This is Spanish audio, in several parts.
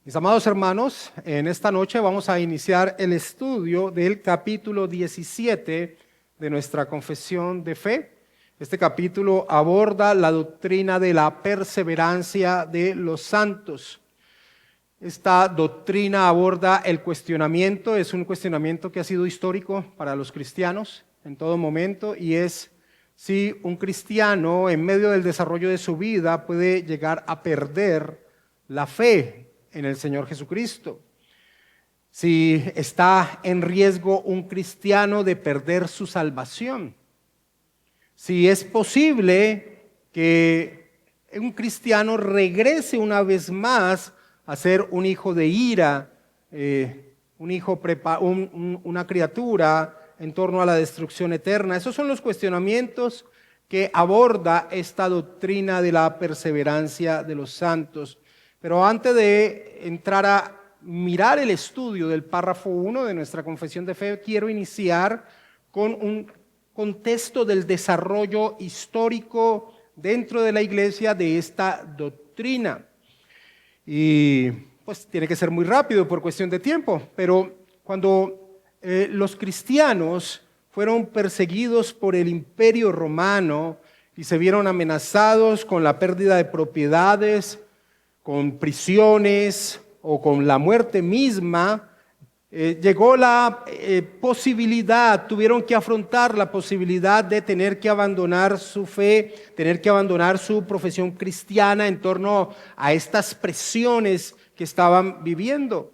Mis amados hermanos, en esta noche vamos a iniciar el estudio del capítulo 17 de nuestra confesión de fe. Este capítulo aborda la doctrina de la perseverancia de los santos. Esta doctrina aborda el cuestionamiento, es un cuestionamiento que ha sido histórico para los cristianos en todo momento, y es si un cristiano en medio del desarrollo de su vida puede llegar a perder la fe en el Señor Jesucristo. Si está en riesgo un cristiano de perder su salvación. Si es posible que un cristiano regrese una vez más a ser un hijo de ira, una criatura en torno a la destrucción eterna. Esos son los cuestionamientos que aborda esta doctrina de la perseverancia de los santos. Pero antes de entrar a mirar el estudio del párrafo 1 de nuestra confesión de fe, quiero iniciar con un contexto del desarrollo histórico dentro de la iglesia de esta doctrina. Y pues tiene que ser muy rápido por cuestión de tiempo, pero cuando los cristianos fueron perseguidos por el Imperio Romano y se vieron amenazados con la pérdida de propiedades, con prisiones o con la muerte misma, llegó la posibilidad, tuvieron que afrontar la posibilidad de tener que abandonar su fe, tener que abandonar su profesión cristiana en torno a estas presiones que estaban viviendo.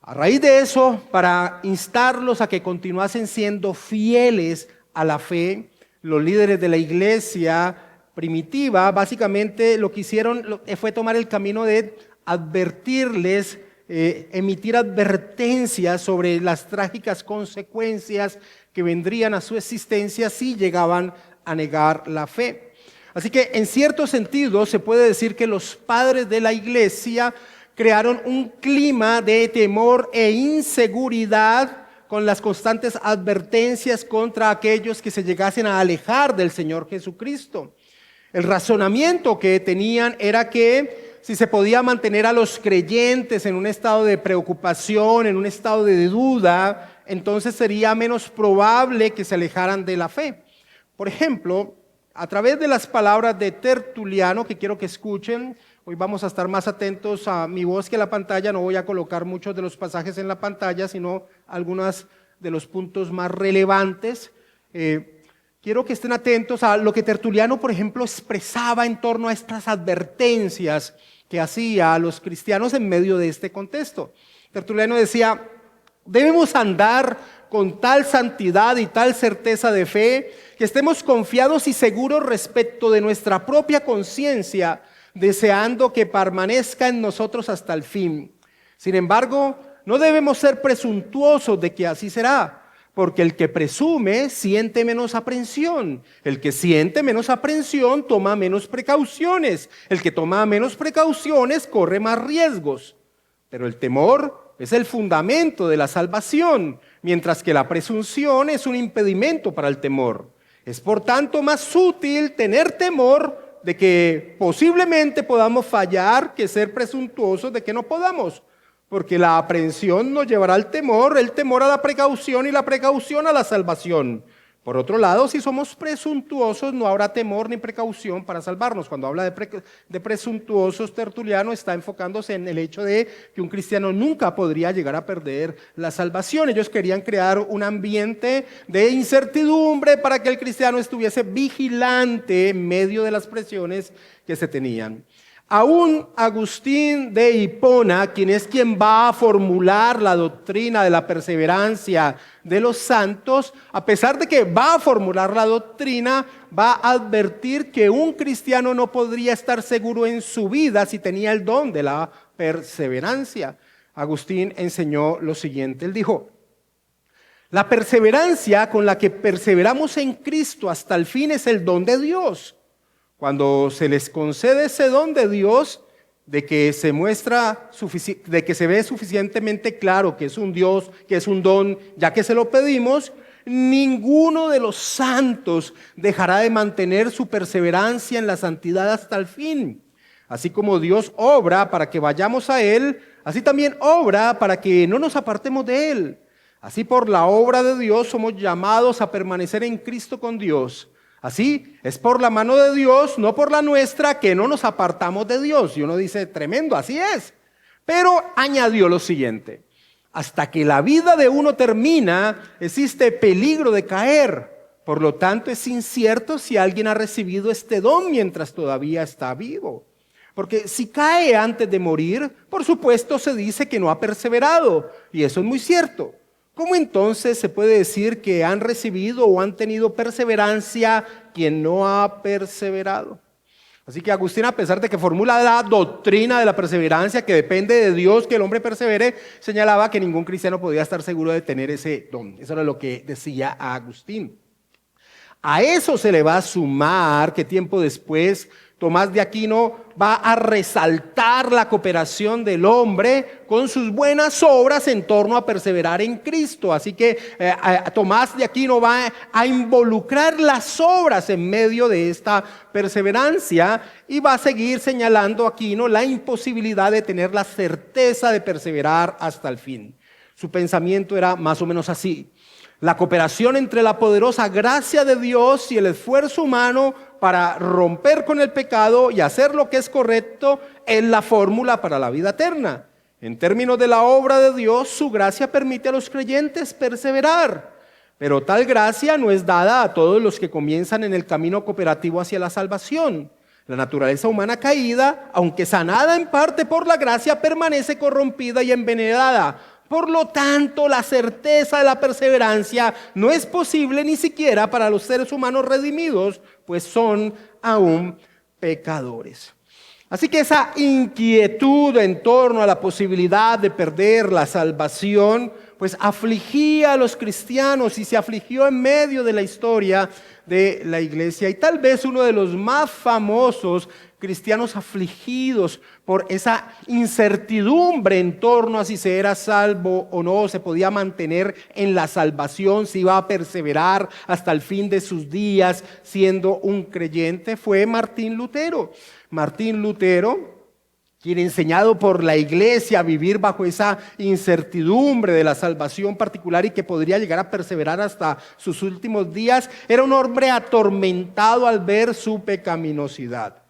A raíz de eso, para instarlos a que continuasen siendo fieles a la fe, los líderes de la iglesia primitiva, básicamente lo que hicieron fue tomar el camino de advertirles, emitir advertencias sobre las trágicas consecuencias que vendrían a su existencia si llegaban a negar la fe. Así que en cierto sentido se puede decir que los padres de la iglesia crearon un clima de temor e inseguridad con las constantes advertencias contra aquellos que se llegasen a alejar del Señor Jesucristo. El razonamiento que tenían era que si se podía mantener a los creyentes en un estado de preocupación, en un estado de duda, entonces sería menos probable que se alejaran de la fe. Por ejemplo, a través de las palabras de Tertuliano, que quiero que escuchen, hoy vamos a estar más atentos a mi voz que a la pantalla, no voy a colocar muchos de los pasajes en la pantalla, sino algunos de los puntos más relevantes. Quiero que estén atentos a lo que Tertuliano, por ejemplo, expresaba en torno a estas advertencias que hacía a los cristianos en medio de este contexto. Tertuliano decía: debemos andar con tal santidad y tal certeza de fe que estemos confiados y seguros respecto de nuestra propia conciencia, deseando que permanezca en nosotros hasta el fin. Sin embargo, no debemos ser presuntuosos de que así será, porque el que presume siente menos aprensión. El que siente menos aprensión toma menos precauciones. El que toma menos precauciones corre más riesgos. Pero el temor es el fundamento de la salvación, mientras que la presunción es un impedimento para el temor. Es por tanto más útil tener temor de que posiblemente podamos fallar que ser presuntuosos de que no podamos. Porque la aprehensión nos llevará al temor, el temor a la precaución y la precaución a la salvación. Por otro lado, si somos presuntuosos, no habrá temor ni precaución para salvarnos. Cuando habla de presuntuosos, Tertuliano está enfocándose en el hecho de que un cristiano nunca podría llegar a perder la salvación. Ellos querían crear un ambiente de incertidumbre para que el cristiano estuviese vigilante en medio de las presiones que se tenían. Aún Agustín de Hipona, quien va a formular la doctrina de la perseverancia de los santos, a pesar de que va a formular la doctrina, va a advertir que un cristiano no podría estar seguro en su vida si tenía el don de la perseverancia. Agustín enseñó lo siguiente, él dijo: la perseverancia con la que perseveramos en Cristo hasta el fin es el don de Dios. Cuando se les concede ese don de Dios, de que se ve suficientemente claro que es un Dios, que es un don, ya que se lo pedimos, ninguno de los santos dejará de mantener su perseverancia en la santidad hasta el fin. Así como Dios obra para que vayamos a Él, así también obra para que no nos apartemos de Él. Así por la obra de Dios somos llamados a permanecer en Cristo con Dios. Así es por la mano de Dios, no por la nuestra, que no nos apartamos de Dios. Y uno dice, tremendo, así es. Pero añadió lo siguiente: hasta que la vida de uno termina, existe peligro de caer. Por lo tanto, es incierto si alguien ha recibido este don mientras todavía está vivo. Porque si cae antes de morir, por supuesto se dice que no ha perseverado. Y eso es muy cierto. ¿Cómo entonces se puede decir que han recibido o han tenido perseverancia quien no ha perseverado? Así que Agustín, a pesar de que formula la doctrina de la perseverancia, que depende de Dios que el hombre persevere, señalaba que ningún cristiano podía estar seguro de tener ese don. Eso era lo que decía Agustín. A eso se le va a sumar que tiempo después Tomás de Aquino va a resaltar la cooperación del hombre con sus buenas obras en torno a perseverar en Cristo. Así que Tomás de Aquino va a involucrar las obras en medio de esta perseverancia y va a seguir señalando a Aquino la imposibilidad de tener la certeza de perseverar hasta el fin. Su pensamiento era más o menos así: la cooperación entre la poderosa gracia de Dios y el esfuerzo humano para romper con el pecado y hacer lo que es correcto es la fórmula para la vida eterna. En términos de la obra de Dios, su gracia permite a los creyentes perseverar, pero tal gracia no es dada a todos los que comienzan en el camino cooperativo hacia la salvación. La naturaleza humana caída, aunque sanada en parte por la gracia, permanece corrompida y envenenada. Por lo tanto, la certeza de la perseverancia no es posible ni siquiera para los seres humanos redimidos, pues son aún pecadores. Así que esa inquietud en torno a la posibilidad de perder la salvación, pues afligía a los cristianos y se afligió en medio de la historia de la iglesia. Y tal vez uno de los más famosos cristianos afligidos por esa incertidumbre en torno a si se era salvo o no, se podía mantener en la salvación, si iba a perseverar hasta el fin de sus días siendo un creyente, fue Martín Lutero. Martín Lutero, quien enseñado por la iglesia a vivir bajo esa incertidumbre de la salvación particular y que podría llegar a perseverar hasta sus últimos días, era un hombre atormentado al ver su pecaminosidad.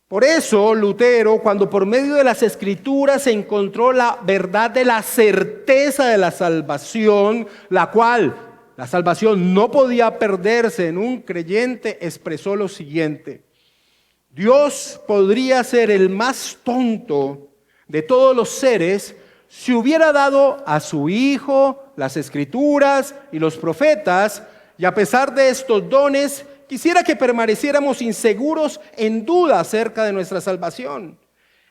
Por eso Lutero, cuando por medio de las Escrituras encontró la verdad de la certeza de la salvación, la cual la salvación no podía perderse en un creyente, expresó lo siguiente: Dios podría ser el más tonto de todos los seres si hubiera dado a su Hijo las Escrituras y los profetas, y a pesar de estos dones, quisiera que permaneciéramos inseguros en duda acerca de nuestra salvación.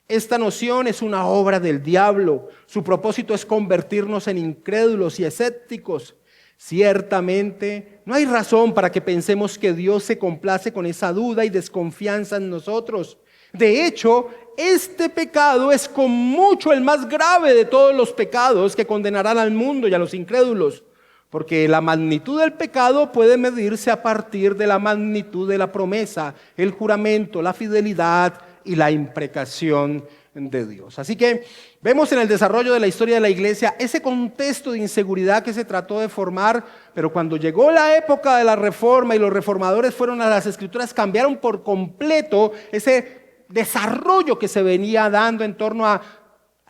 Esta noción es una obra del diablo. Su propósito es convertirnos en incrédulos y escépticos. Ciertamente, no hay razón para que pensemos que Dios se complace con esa duda y desconfianza en nosotros. De hecho, este pecado es con mucho el más grave de todos los pecados que condenarán al mundo y a los incrédulos, porque la magnitud del pecado puede medirse a partir de la magnitud de la promesa, el juramento, la fidelidad y la imprecación de Dios. Así que vemos en el desarrollo de la historia de la iglesia ese contexto de inseguridad que se trató de formar, pero cuando llegó la época de la reforma y los reformadores fueron a las Escrituras, cambiaron por completo ese desarrollo que se venía dando en torno a: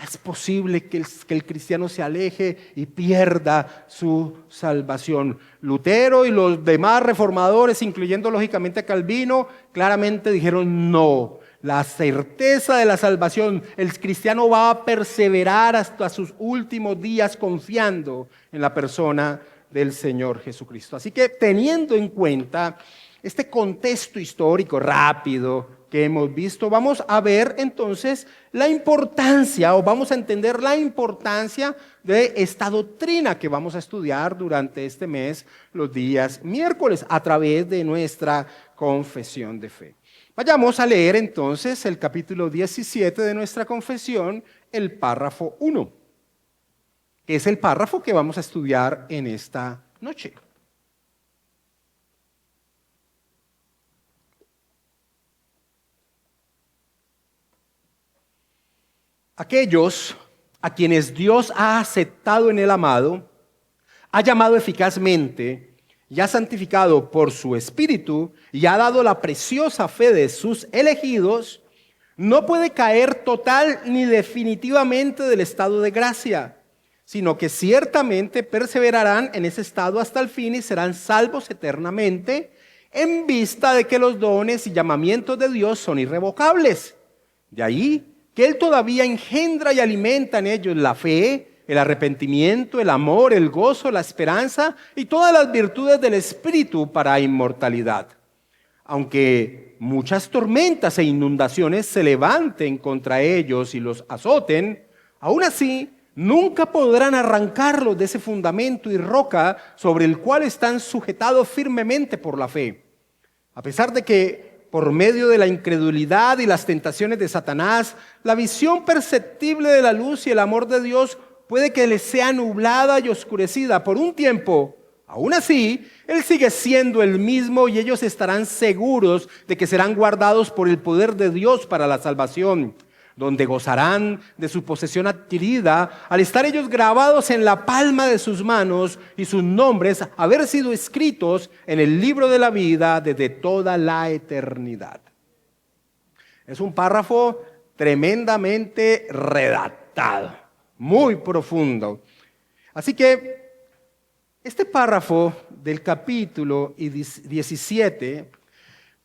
es posible que el cristiano se aleje y pierda su salvación. Lutero y los demás reformadores, incluyendo lógicamente a Calvino, claramente dijeron no. La certeza de la salvación, el cristiano va a perseverar hasta sus últimos días confiando en la persona del Señor Jesucristo. Así que teniendo en cuenta este contexto histórico rápido que hemos visto, vamos a ver entonces la importancia, o vamos a entender la importancia de esta doctrina que vamos a estudiar durante este mes, los días miércoles, a través de nuestra confesión de fe. Vayamos a leer entonces el capítulo 17 de nuestra confesión, el párrafo 1, que es el párrafo que vamos a estudiar en esta noche. Aquellos a quienes Dios ha aceptado en el amado, ha llamado eficazmente y ha santificado por su Espíritu y ha dado la preciosa fe de sus elegidos, no puede caer total ni definitivamente del estado de gracia, sino que ciertamente perseverarán en ese estado hasta el fin y serán salvos eternamente, en vista de que los dones y llamamientos de Dios son irrevocables. De ahí que Él todavía engendra y alimenta en ellos la fe, el arrepentimiento, el amor, el gozo, la esperanza y todas las virtudes del Espíritu para inmortalidad. Aunque muchas tormentas e inundaciones se levanten contra ellos y los azoten, aún así nunca podrán arrancarlos de ese fundamento y roca sobre el cual están sujetados firmemente por la fe. A pesar de que por medio de la incredulidad y las tentaciones de Satanás, la visión perceptible de la luz y el amor de Dios puede que les sea nublada y oscurecida por un tiempo. Aún así, Él sigue siendo el mismo y ellos estarán seguros de que serán guardados por el poder de Dios para la salvación, donde gozarán de su posesión adquirida al estar ellos grabados en la palma de sus manos y sus nombres haber sido escritos en el libro de la vida desde toda la eternidad. Es un párrafo tremendamente redactado, muy profundo. Así que este párrafo del capítulo 17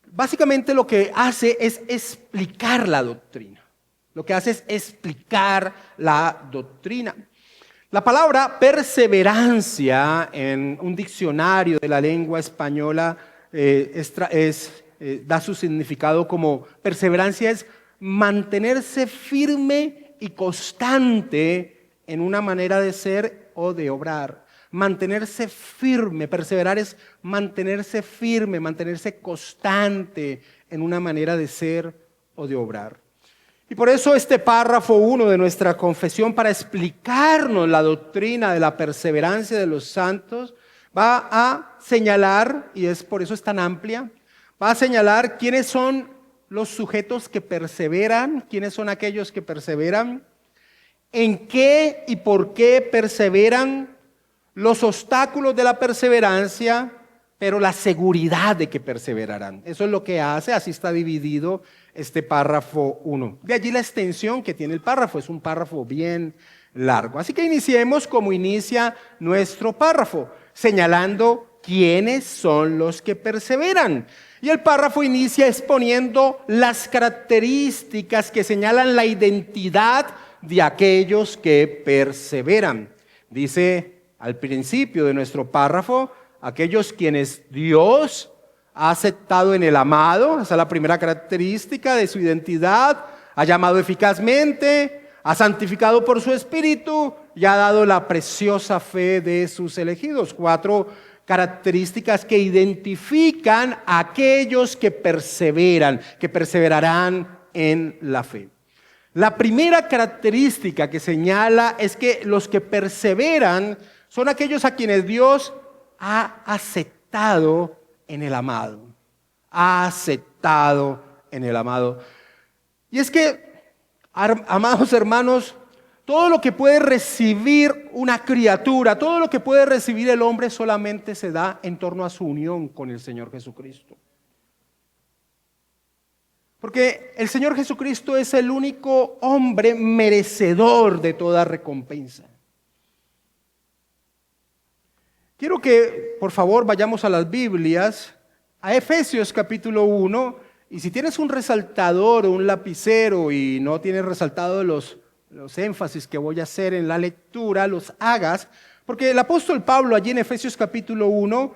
básicamente lo que hace es explicar la doctrina. Lo que hace es explicar la doctrina. La palabra perseverancia en un diccionario de la lengua española da su significado como perseverancia es mantenerse firme y constante en una manera de ser o de obrar. Mantenerse firme, perseverar es mantenerse firme, mantenerse constante en una manera de ser o de obrar. Y por eso este párrafo 1 de nuestra confesión, para explicarnos la doctrina de la perseverancia de los santos, va a señalar, y es por eso es tan amplia, va a señalar quiénes son los sujetos que perseveran, quiénes son aquellos que perseveran, en qué y por qué perseveran, los obstáculos de la perseverancia, pero la seguridad de que perseverarán. Eso es lo que hace, así está dividido este párrafo 1. De allí la extensión que tiene el párrafo, es un párrafo bien largo. Así que iniciemos como inicia nuestro párrafo, señalando quiénes son los que perseveran. Y el párrafo inicia exponiendo las características que señalan la identidad de aquellos que perseveran. Dice al principio de nuestro párrafo, aquellos quienes Dios ha aceptado en el amado, esa es la primera característica de su identidad, ha llamado eficazmente, ha santificado por su Espíritu y ha dado la preciosa fe de sus elegidos. 4 características que identifican a aquellos que perseveran, que perseverarán en la fe. La primera característica que señala es que los que perseveran son aquellos a quienes Dios ha aceptado en el amado. Ha aceptado en el amado. Y es que, amados hermanos, todo lo que puede recibir una criatura, todo lo que puede recibir el hombre solamente se da en torno a su unión con el Señor Jesucristo. Porque el Señor Jesucristo es el único hombre merecedor de toda recompensa. Quiero que, por favor, vayamos a las Biblias, a Efesios capítulo 1, y si tienes un resaltador o un lapicero y no tienes resaltado los énfasis que voy a hacer en la lectura, los hagas, porque el apóstol Pablo allí en Efesios capítulo 1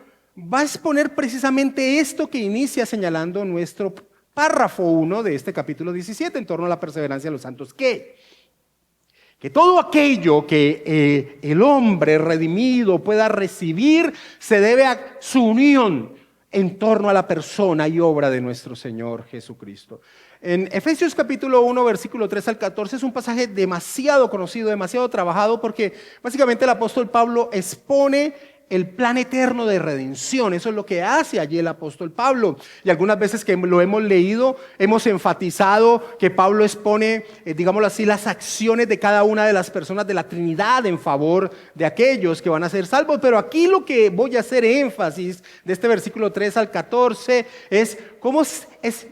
va a exponer precisamente esto que inicia señalando nuestro párrafo 1 de este capítulo 17 en torno a la perseverancia de los santos. Que todo aquello que el hombre redimido pueda recibir se debe a su unión en torno a la persona y obra de nuestro Señor Jesucristo. En Efesios capítulo 1, versículo 3 al 14 es un pasaje demasiado conocido, demasiado trabajado, porque básicamente el apóstol Pablo expone el plan eterno de redención. Eso es lo que hace allí el apóstol Pablo. Y algunas veces que lo hemos leído, hemos enfatizado que Pablo expone, digámoslo así, las acciones de cada una de las personas de la Trinidad en favor de aquellos que van a ser salvos. Pero aquí lo que voy a hacer énfasis de este versículo 3 al 14 es cómo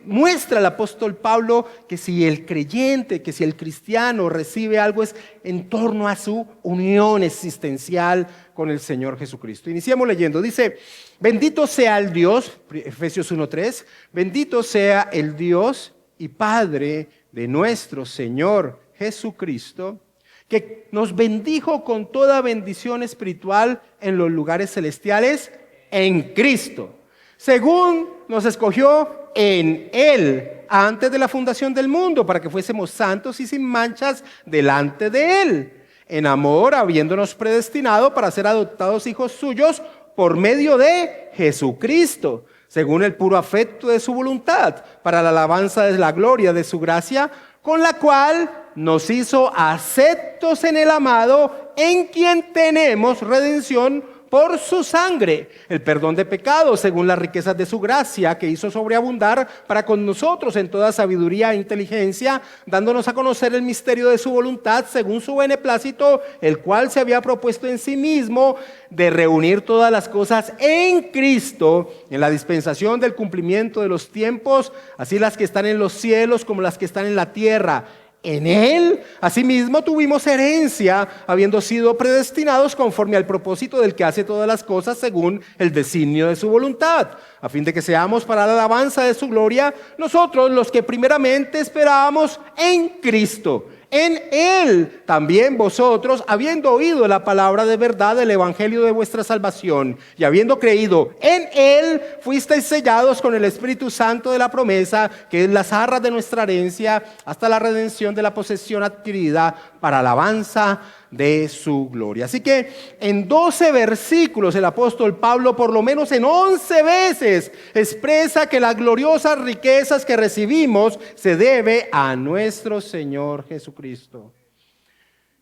muestra el apóstol Pablo que si el creyente, que si el cristiano recibe algo es en torno a su unión existencial con el Señor Jesucristo. Iniciamos leyendo, dice, bendito sea el Dios, Efesios 1:3, bendito sea el Dios y Padre de nuestro Señor Jesucristo, que nos bendijo con toda bendición espiritual en los lugares celestiales en Cristo, según nos escogió en Él antes de la fundación del mundo, para que fuésemos santos y sin manchas delante de Él, en amor, habiéndonos predestinado para ser adoptados hijos suyos por medio de Jesucristo, según el puro afecto de su voluntad, para la alabanza de la gloria de su gracia, con la cual nos hizo aceptos en el amado, en quien tenemos redención por su sangre, el perdón de pecados, según las riquezas de su gracia, que hizo sobreabundar para con nosotros en toda sabiduría e inteligencia, dándonos a conocer el misterio de su voluntad, según su beneplácito, el cual se había propuesto en sí mismo, de reunir todas las cosas en Cristo, en la dispensación del cumplimiento de los tiempos, así las que están en los cielos como las que están en la tierra. En Él, asimismo, tuvimos herencia, habiendo sido predestinados conforme al propósito del que hace todas las cosas según el designio de su voluntad, a fin de que seamos para la alabanza de su gloria, nosotros los que primeramente esperábamos en Cristo. En Él también vosotros, habiendo oído la palabra de verdad del evangelio de vuestra salvación, y habiendo creído en Él, fuisteis sellados con el Espíritu Santo de la promesa, que es las arras de nuestra herencia, hasta la redención de la posesión adquirida para alabanza de su gloria. Así que en 12 versículos el apóstol Pablo, por lo menos en 11 veces, expresa que las gloriosas riquezas que recibimos se debe a nuestro Señor Jesucristo.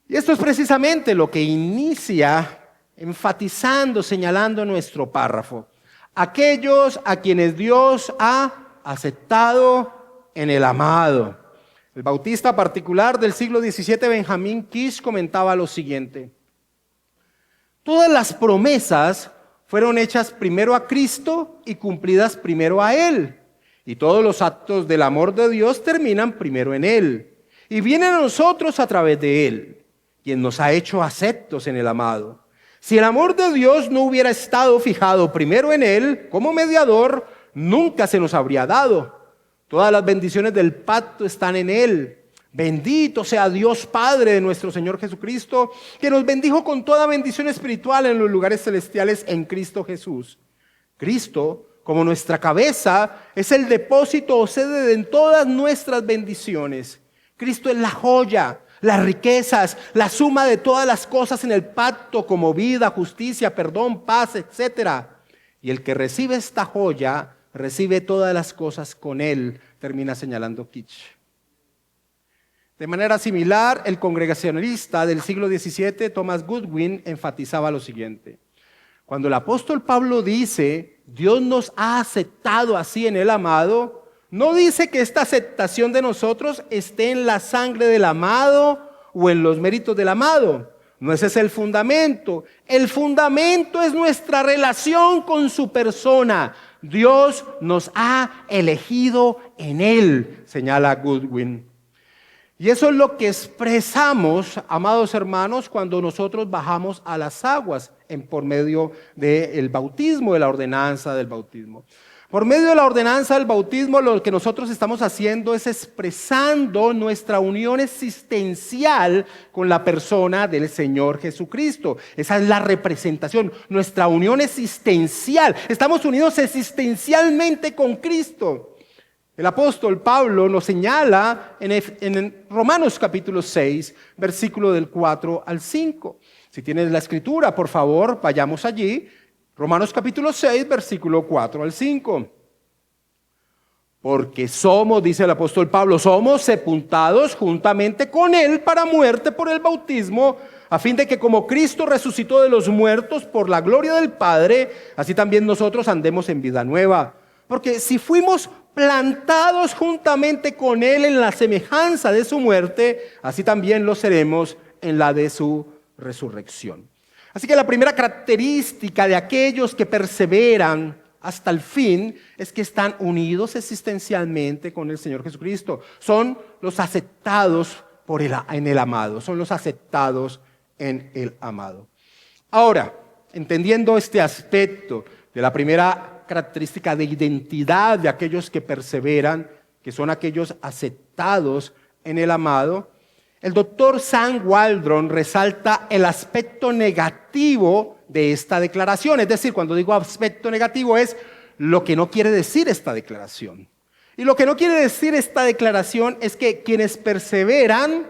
Y esto es precisamente lo que inicia enfatizando, señalando nuestro párrafo. Aquellos a quienes Dios ha aceptado en el amado. El bautista particular del siglo XVII, Benjamín Kish, comentaba lo siguiente: todas las promesas fueron hechas primero a Cristo y cumplidas primero a Él. Y todos los actos del amor de Dios terminan primero en Él. Y vienen a nosotros a través de Él, quien nos ha hecho aceptos en el amado. Si el amor de Dios no hubiera estado fijado primero en Él, como mediador, nunca se nos habría dado. Todas las bendiciones del pacto están en Él. Bendito sea Dios Padre de nuestro Señor Jesucristo, que nos bendijo con toda bendición espiritual en los lugares celestiales en Cristo Jesús. Cristo, como nuestra cabeza, es el depósito o sede de todas nuestras bendiciones. Cristo es la joya, las riquezas, la suma de todas las cosas en el pacto, como vida, justicia, perdón, paz, etc. Y el que recibe esta joya recibe todas las cosas con Él, termina señalando Kitsch. De manera similar, el congregacionalista del siglo XVII, Thomas Goodwin, enfatizaba lo siguiente: cuando el apóstol Pablo dice, Dios nos ha aceptado así en el amado, no dice que esta aceptación de nosotros esté en la sangre del amado o en los méritos del amado. No ese es el fundamento. El fundamento es nuestra relación con su persona. Dios nos ha elegido en Él, señala Goodwin. Y eso es lo que expresamos, amados hermanos, cuando nosotros bajamos a las aguas por medio del bautismo, de la ordenanza del bautismo. Por medio de la ordenanza del bautismo, lo que nosotros estamos haciendo es expresando nuestra unión existencial con la persona del Señor Jesucristo. Esa es la representación, nuestra unión existencial. Estamos unidos existencialmente con Cristo. El apóstol Pablo nos señala en Romanos capítulo 6, versículo del 4 al 5. Si tienes la escritura, por favor, vayamos allí. Romanos capítulo 6, versículo 4 al 5. Porque somos, dice el apóstol Pablo, somos sepultados juntamente con Él para muerte por el bautismo, a fin de que como Cristo resucitó de los muertos por la gloria del Padre, así también nosotros andemos en vida nueva. Porque si fuimos plantados juntamente con Él en la semejanza de su muerte, así también lo seremos en la de su resurrección. Así que la primera característica de aquellos que perseveran hasta el fin es que están unidos existencialmente con el Señor Jesucristo. Son los aceptados en el amado, son los aceptados en el amado. Ahora, entendiendo este aspecto de la primera característica de identidad de aquellos que perseveran, que son aquellos aceptados en el amado, el doctor Sam Waldron resalta el aspecto negativo de esta declaración. Es decir, cuando digo aspecto negativo es lo que no quiere decir esta declaración. Y lo que no quiere decir esta declaración es que quienes perseveran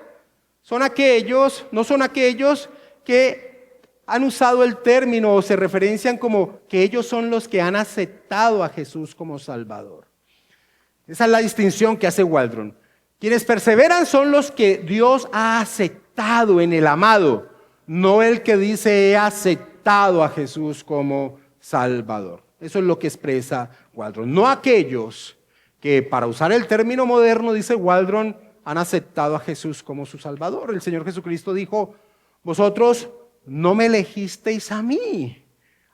no son aquellos que han usado el término o se referencian como que ellos son los que han aceptado a Jesús como Salvador. Esa es la distinción que hace Waldron. Quienes perseveran son los que Dios ha aceptado en el amado, no el que dice he aceptado a Jesús como Salvador. Eso es lo que expresa Waldron. No aquellos que, para usar el término moderno, dice Waldron, han aceptado a Jesús como su Salvador. El Señor Jesucristo dijo, vosotros no me elegisteis a mí,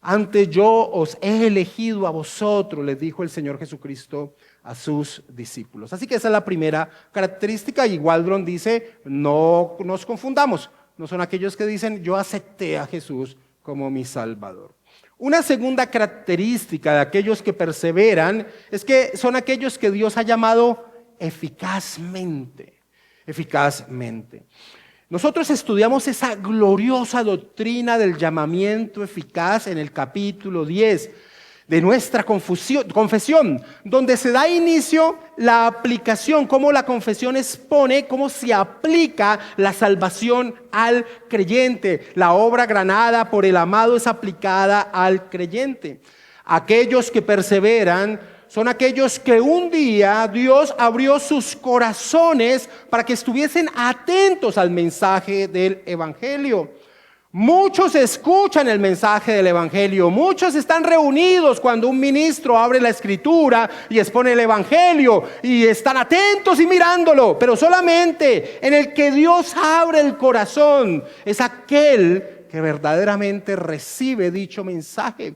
antes yo os he elegido a vosotros, les dijo el Señor Jesucristo a sus discípulos. Así que esa es la primera característica, y Waldron dice, no nos confundamos, no son aquellos que dicen, yo acepté a Jesús como mi Salvador. Una segunda característica de aquellos que perseveran es que son aquellos que Dios ha llamado eficazmente. Nosotros estudiamos esa gloriosa doctrina del llamamiento eficaz en el capítulo 10 de nuestra confesión, donde se da inicio la aplicación, cómo la confesión expone, cómo se aplica la salvación al creyente. La obra granada por el amado es aplicada al creyente. Aquellos que perseveran son aquellos que un día Dios abrió sus corazones para que estuviesen atentos al mensaje del Evangelio. Muchos escuchan el mensaje del Evangelio, muchos están reunidos cuando un ministro abre la Escritura y expone el Evangelio y están atentos y mirándolo, pero solamente en el que Dios abre el corazón es aquel que verdaderamente recibe dicho mensaje.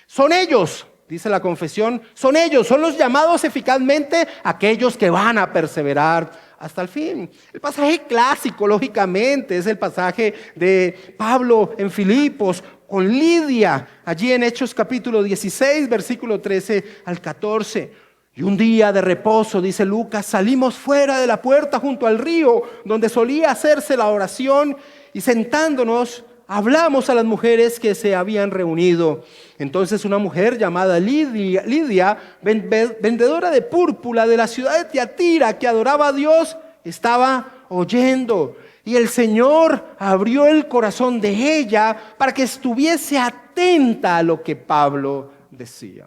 Son ellos, dice la confesión, son los llamados eficazmente aquellos que van a perseverar hasta el fin. El pasaje clásico, lógicamente, es el pasaje de Pablo en Filipos con Lidia, allí en Hechos capítulo 16, versículo 13 al 14. Y un día de reposo, dice Lucas, salimos fuera de la puerta junto al río, donde solía hacerse la oración, y sentándonos, hablamos a las mujeres que se habían reunido. Entonces una mujer llamada Lidia, vendedora de púrpura de la ciudad de Tiatira, que adoraba a Dios, estaba oyendo. Y el Señor abrió el corazón de ella para que estuviese atenta a lo que Pablo decía.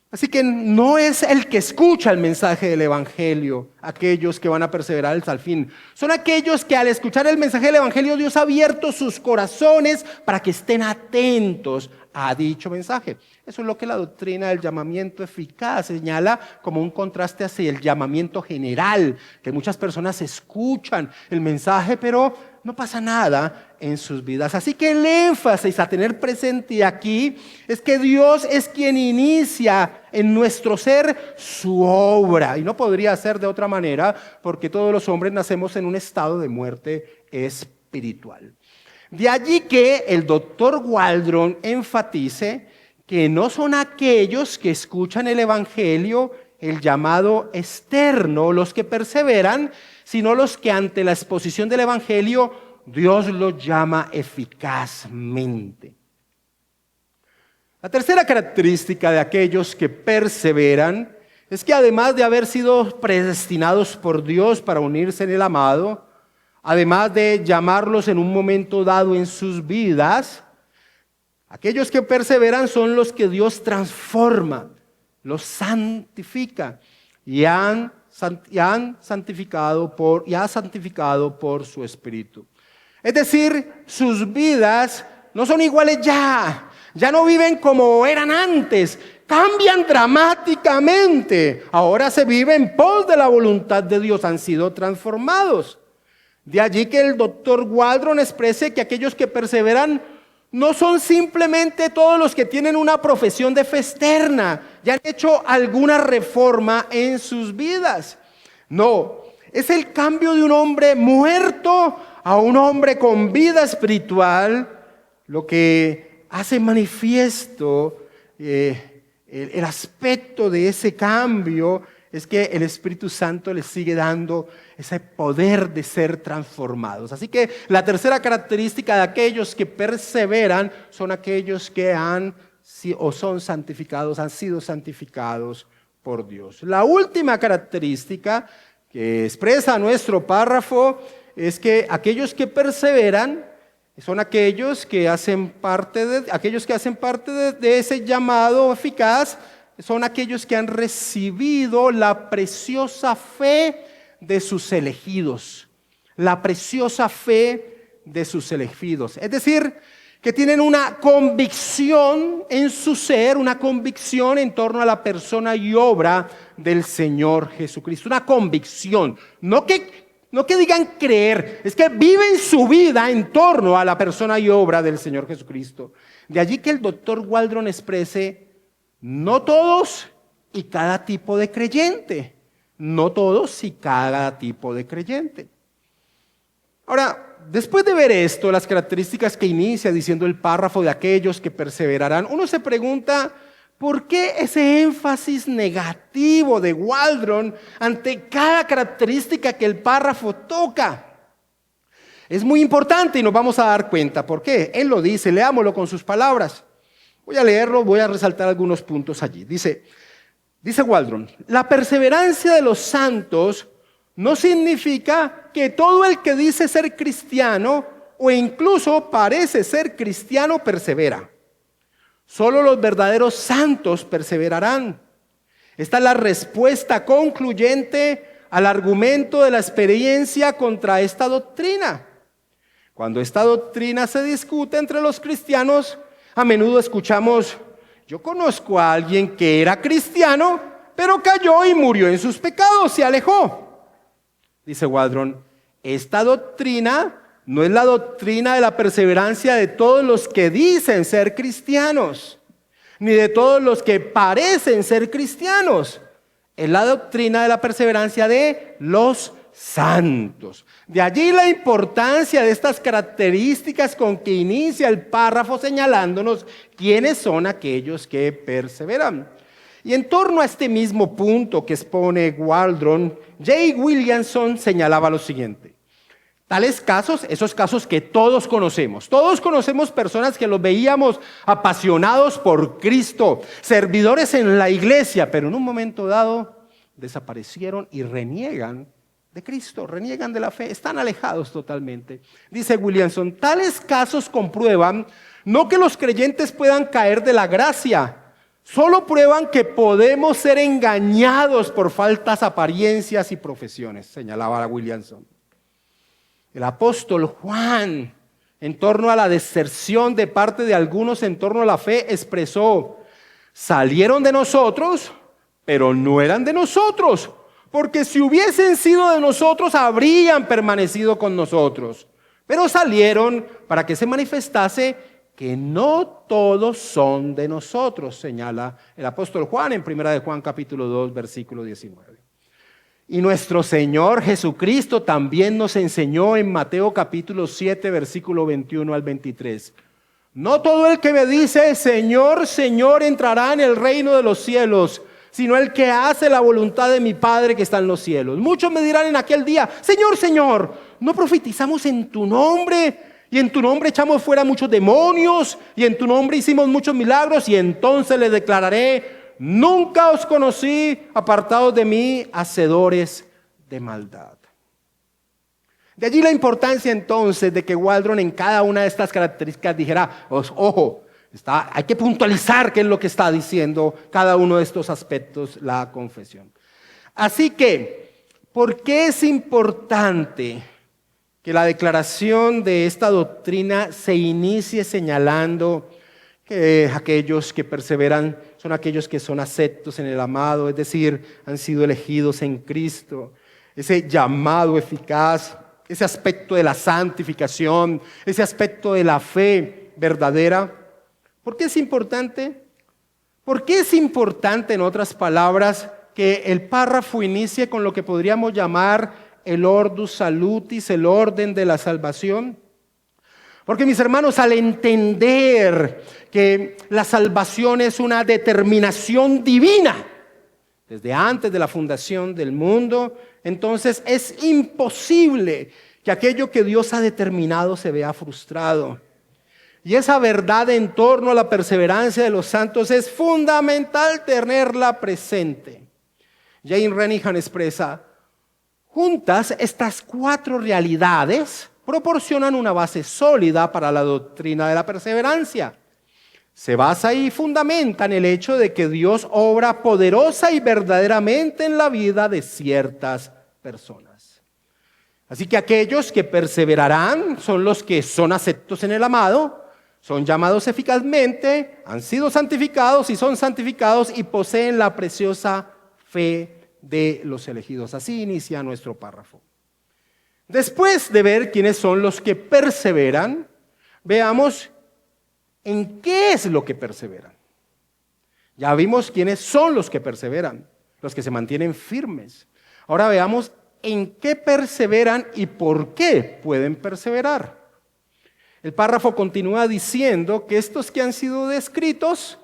Así que no es el que escucha el mensaje del Evangelio, aquellos que van a perseverar hasta el fin. Son aquellos que al escuchar el mensaje del Evangelio, Dios ha abierto sus corazones para que estén atentos a dicho mensaje. Eso es lo que la doctrina del llamamiento eficaz señala como un contraste hacia el llamamiento general, que muchas personas escuchan el mensaje, pero no pasa nada en sus vidas. Así que el énfasis a tener presente aquí es que Dios es quien inicia en nuestro ser su obra. Y no podría ser de otra manera, porque todos los hombres nacemos en un estado de muerte espiritual. De allí que el doctor Waldron enfatice que no son aquellos que escuchan el Evangelio, el llamado externo, los que perseveran, sino los que ante la exposición del Evangelio Dios los llama eficazmente. La tercera característica de aquellos que perseveran es que además de haber sido predestinados por Dios para unirse en el amado, además de llamarlos en un momento dado en sus vidas, aquellos que perseveran son los que Dios transforma, los santifica y ha santificado por su Espíritu. Es decir, sus vidas no son iguales ya no viven como eran antes, cambian dramáticamente. Ahora se vive en pos de la voluntad de Dios, han sido transformados. De allí que el doctor Waldron exprese que aquellos que perseveran no son simplemente todos los que tienen una profesión de fe externa, ya han hecho alguna reforma en sus vidas. No, es el cambio de un hombre muerto a un hombre con vida espiritual, lo que hace manifiesto el aspecto de ese cambio es que el Espíritu Santo les sigue dando ese poder de ser transformados. Así que la tercera característica de aquellos que perseveran son aquellos que han sido santificados por Dios. La última característica que expresa nuestro párrafo es que aquellos que perseveran son aquellos que hacen parte de ese llamado eficaz. Son aquellos que han recibido la preciosa fe de sus elegidos. La preciosa fe de sus elegidos. Es decir, que tienen una convicción en su ser, una convicción en torno a la persona y obra del Señor Jesucristo. Una convicción, no que digan creer, es que viven su vida en torno a la persona y obra del Señor Jesucristo. De allí que el doctor Waldron exprese: no todos y cada tipo de creyente. No todos y cada tipo de creyente. Ahora, después de ver esto, las características que inicia diciendo el párrafo de aquellos que perseverarán, uno se pregunta, ¿por qué ese énfasis negativo de Waldron ante cada característica que el párrafo toca? Es muy importante y nos vamos a dar cuenta por qué. Él lo dice, leámoslo con sus palabras. Voy a leerlo, voy a resaltar algunos puntos allí. Dice Waldron: la perseverancia de los santos no significa que todo el que dice ser cristiano o incluso parece ser cristiano persevera. Solo los verdaderos santos perseverarán. Esta es la respuesta concluyente al argumento de la experiencia contra esta doctrina. Cuando esta doctrina se discute entre los cristianos, a menudo escuchamos: yo conozco a alguien que era cristiano, pero cayó y murió en sus pecados, se alejó. Dice Waldron: esta doctrina no es la doctrina de la perseverancia de todos los que dicen ser cristianos, ni de todos los que parecen ser cristianos. Es la doctrina de la perseverancia de los santos. De allí la importancia de estas características con que inicia el párrafo señalándonos quiénes son aquellos que perseveran. Y en torno a este mismo punto que expone Waldron, J. Williamson señalaba lo siguiente: tales casos, esos casos que todos conocemos personas que los veíamos apasionados por Cristo, servidores en la iglesia, pero en un momento dado desaparecieron y reniegan de Cristo, reniegan de la fe, están alejados totalmente. Dice Williamson: tales casos comprueban no que los creyentes puedan caer de la gracia, solo prueban que podemos ser engañados por falsas apariencias y profesiones, señalaba Williamson. El apóstol Juan, en torno a la deserción de parte de algunos en torno a la fe, expresó: salieron de nosotros, pero no eran de nosotros, porque si hubiesen sido de nosotros, habrían permanecido con nosotros. Pero salieron para que se manifestase que no todos son de nosotros, señala el apóstol Juan en 1 de Juan capítulo 2, versículo 19. Y nuestro Señor Jesucristo también nos enseñó en Mateo capítulo 7, versículo 21 al 23. No todo el que me dice Señor, Señor entrará en el reino de los cielos, sino el que hace la voluntad de mi Padre que está en los cielos. Muchos me dirán en aquel día: Señor, Señor, ¿no profetizamos en tu nombre? Y en tu nombre echamos fuera muchos demonios, y en tu nombre hicimos muchos milagros. Y entonces les declararé: nunca os conocí, apartados de mí, hacedores de maldad. De allí la importancia entonces de que Waldron en cada una de estas características dijera: ojo, hay que puntualizar qué es lo que está diciendo cada uno de estos aspectos la confesión. Así que, ¿por qué es importante que la declaración de esta doctrina se inicie señalando que aquellos que perseveran son aquellos que son aceptos en el amado, es decir, han sido elegidos en Cristo. Ese llamado eficaz, ese aspecto de la santificación, ese aspecto de la fe verdadera. ¿Por qué es importante? ¿Por qué es importante, en otras palabras, que el párrafo inicie con lo que podríamos llamar el ordus salutis, el orden de la salvación? Porque, mis hermanos, al entender que la salvación es una determinación divina desde antes de la fundación del mundo, entonces es imposible que aquello que Dios ha determinado se vea frustrado. Y esa verdad en torno a la perseverancia de los santos es fundamental tenerla presente. Jane Renihan expresa: juntas, estas 4 realidades proporcionan una base sólida para la doctrina de la perseverancia. Se basa y fundamenta en el hecho de que Dios obra poderosa y verdaderamente en la vida de ciertas personas. Así que aquellos que perseverarán son los que son aceptos en el amado, son llamados eficazmente, han sido santificados y son santificados y poseen la preciosa fe de los elegidos. Así inicia nuestro párrafo. Después de ver quiénes son los que perseveran, veamos en qué es lo que perseveran. Ya vimos quiénes son los que perseveran, los que se mantienen firmes. Ahora veamos en qué perseveran y por qué pueden perseverar. El párrafo continúa diciendo que estos que han sido descritos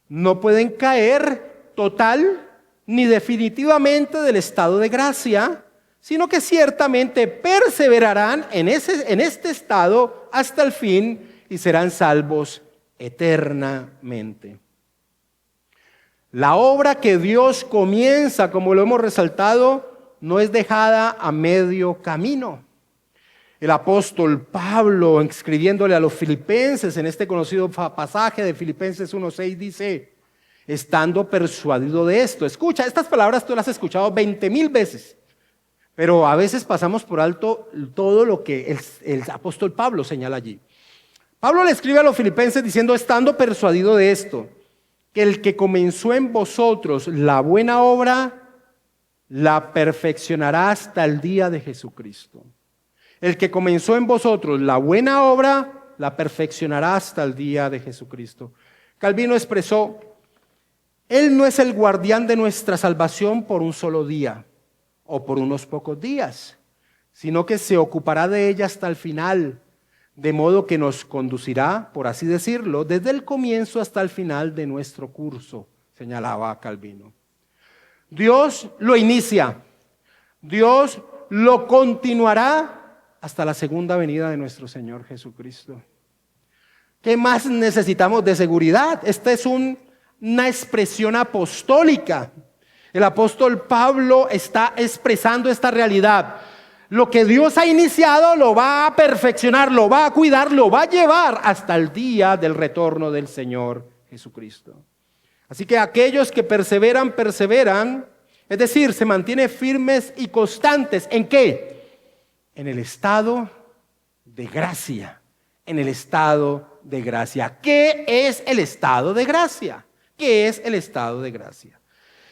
no pueden caer total ni definitivamente del estado de gracia, sino que ciertamente perseverarán en este estado hasta el fin y serán salvos eternamente. La obra que Dios comienza, como lo hemos resaltado, no es dejada a medio camino. El apóstol Pablo, escribiéndole a los filipenses en este conocido pasaje de Filipenses 1:6, dice: estando persuadido de esto. Escucha, estas palabras tú las has escuchado 20,000 veces, pero a veces pasamos por alto todo lo que el apóstol Pablo señala allí. Pablo le escribe a los filipenses diciendo: estando persuadido de esto, que el que comenzó en vosotros la buena obra, la perfeccionará hasta el día de Jesucristo. El que comenzó en vosotros la buena obra, la perfeccionará hasta el día de Jesucristo. Calvino expresó: Él no es el guardián de nuestra salvación por un solo día o por unos pocos días, sino que se ocupará de ella hasta el final, de modo que nos conducirá, por así decirlo, desde el comienzo hasta el final de nuestro curso, señalaba Calvino. Dios lo inicia, Dios lo continuará hasta la segunda venida de nuestro Señor Jesucristo. ¿Qué más necesitamos de seguridad? Esta es una expresión apostólica. El apóstol Pablo está expresando esta realidad. Lo que Dios ha iniciado lo va a perfeccionar, lo va a cuidar, lo va a llevar hasta el día del retorno del Señor Jesucristo. Así que aquellos que perseveran, es decir, se mantienen firmes y constantes. ¿En qué? En el estado de gracia. En el estado de gracia. ¿Qué es el estado de gracia? ¿Qué es el estado de gracia?